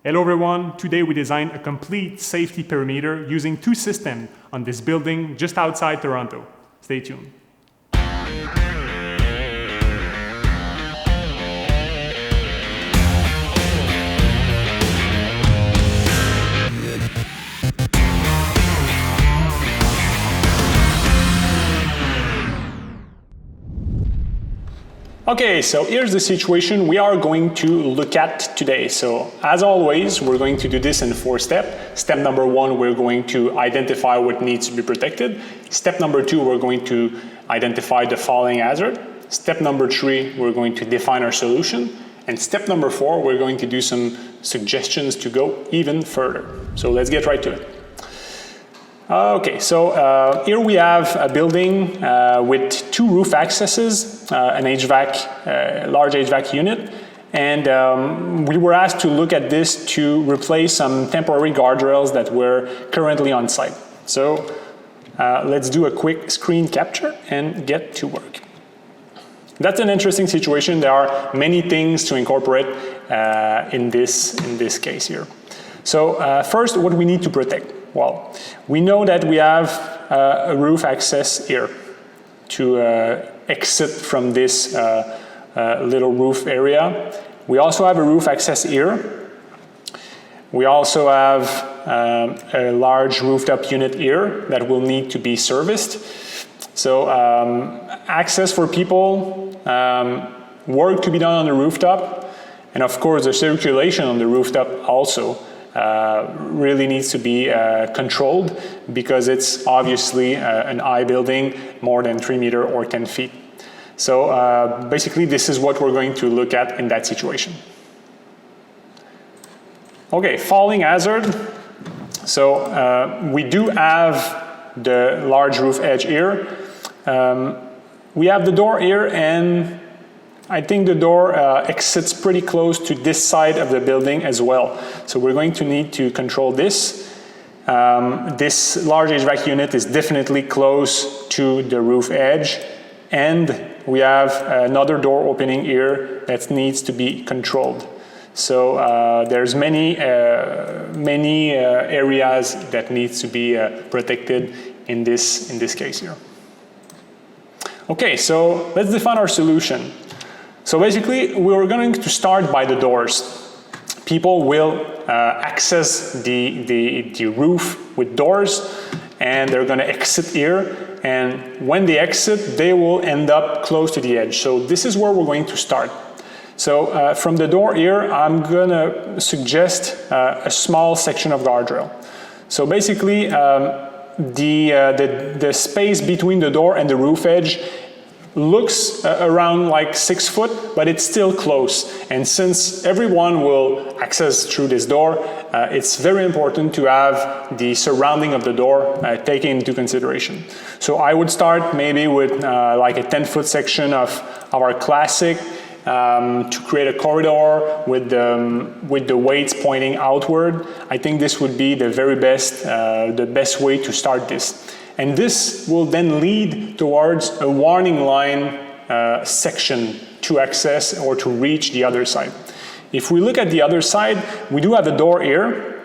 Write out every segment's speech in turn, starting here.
Hello everyone, today we designed a complete safety perimeter using two systems on this building just outside Toronto. Stay tuned. Okay, so here's the situation we are going to look at today. So as always, we're going to do this in 4 steps. Step number 1, we're going to identify what needs to be protected. Step number 2, we're going to identify the falling hazard. Step number 3, we're going to define our solution. And step number 4, we're going to do some suggestions to go even further. So let's get right to it. Okay, so here we have a building with 2 roof accesses, an HVAC, large HVAC unit, and we were asked to look at this to replace some temporary guardrails that were currently on site. So let's do a quick screen capture and get to work. That's an interesting situation. There are many things to incorporate in this case here. So first, what we need to protect. Well, we know that we have a roof access here to exit from this little roof area. We also have a roof access here. We also have a large rooftop unit here that will need to be serviced. So access for people, work to be done on the rooftop, and of course the circulation on the rooftop also really needs to be controlled because it's obviously an high building, more than 3 meters or 10 feet. So basically this is what we're going to look at in that situation. Okay, falling hazard. So we do have the large roof edge here. We have the door here, and I think the door exits pretty close to this side of the building as well. So we're going to need to control this. This large HVAC unit is definitely close to the roof edge, and we have another door opening here that needs to be controlled. So there's many areas that needs to be protected in this case here. Okay, so let's define our solution. So basically, we're going to start by the doors. People will access the roof with doors, and they're going to exit here. And when they exit, they will end up close to the edge. So this is where we're going to start. So from the door here, I'm going to suggest a small section of guardrail. So basically, the space between the door and the roof edge looks around like 6 foot, but it's still close. And since everyone will access through this door, it's very important to have the surrounding of the door taken into consideration. So I would start maybe with like a 10-foot section of our classic to create a corridor with the weights pointing outward. I think this would be the very best, the best way to start this. And this will then lead towards a warning line section to access or to reach the other side. If we look at the other side, we do have a door here.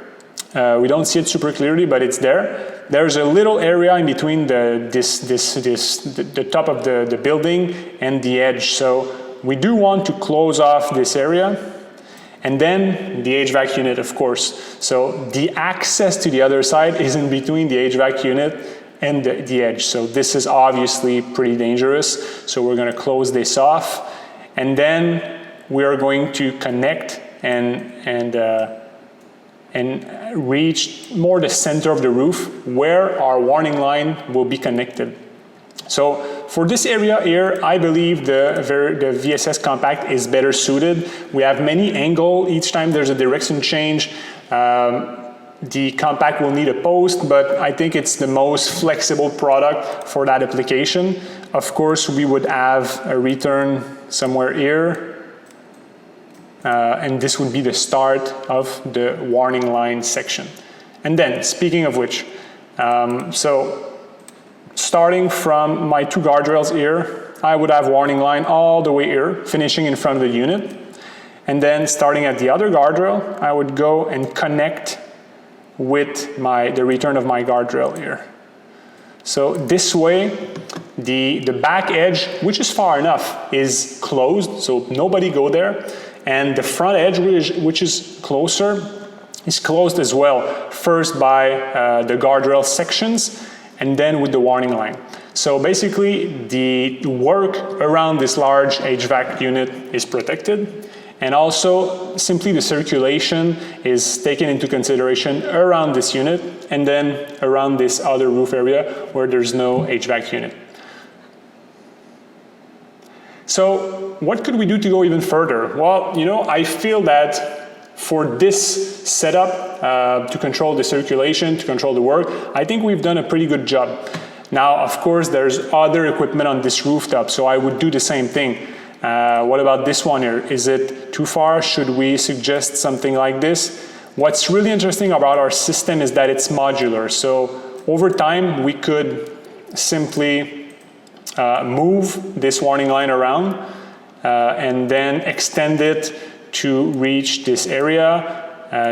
We don't see it super clearly, but it's there. There's a little area in between the top of the building and the edge. So we do want to close off this area. And then the HVAC unit, of course. So the access to the other side is in between the HVAC unit and the edge. So this is obviously pretty dangerous. So we're going to close this off. And then we are going to connect and reach more the center of the roof where our warning line will be connected. So for this area here, I believe the VSS Compact is better suited. We have many angles each time there's a direction change. The Compact will need a post, but I think it's the most flexible product for that application. Of course, we would have a return somewhere here, and this would be the start of the warning line section. And then, speaking of which, so starting from my 2 guardrails here, I would have warning line all the way here, finishing in front of the unit. And then starting at the other guardrail, I would go and connect with the return of my guardrail here. So this way, the back edge, which is far enough, is closed, so nobody go there. And the front edge, which is closer, is closed as well. First by the guardrail sections, and then with the warning line. So basically, the work around this large HVAC unit is protected, and also simply the circulation is taken into consideration around this unit, and then around this other roof area where there's no HVAC unit. So what could we do to go even further? Well, I feel that for this setup, to control the circulation, to control the work, I think we've done a pretty good job. Now, of course, there's other equipment on this rooftop, so I would do the same thing. What about this one here? Is it too far? Should we suggest something like this? What's really interesting about our system is that it's modular. So over time, we could simply move this warning line around and then extend it to reach this area.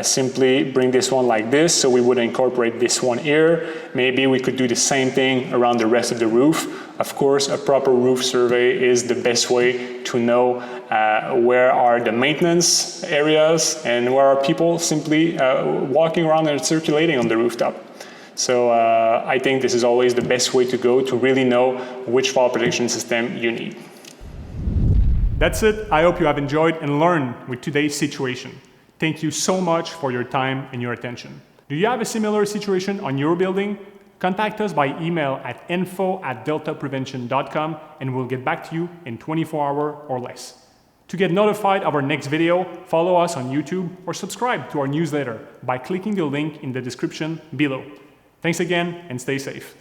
Simply bring this one like this, so we would incorporate this one here. Maybe we could do the same thing around the rest of the roof. Of course, a proper roof survey is the best way to know where are the maintenance areas and where are people simply walking around and circulating on the rooftop. So I think this is always the best way to go to really know which fall protection system you need. That's it. I hope you have enjoyed and learned with today's situation. Thank you so much for your time and your attention. Do you have a similar situation on your building? Contact us by email at info@deltaprevention.com and we'll get back to you in 24 hours or less. To get notified of our next video, follow us on YouTube or subscribe to our newsletter by clicking the link in the description below. Thanks again and stay safe.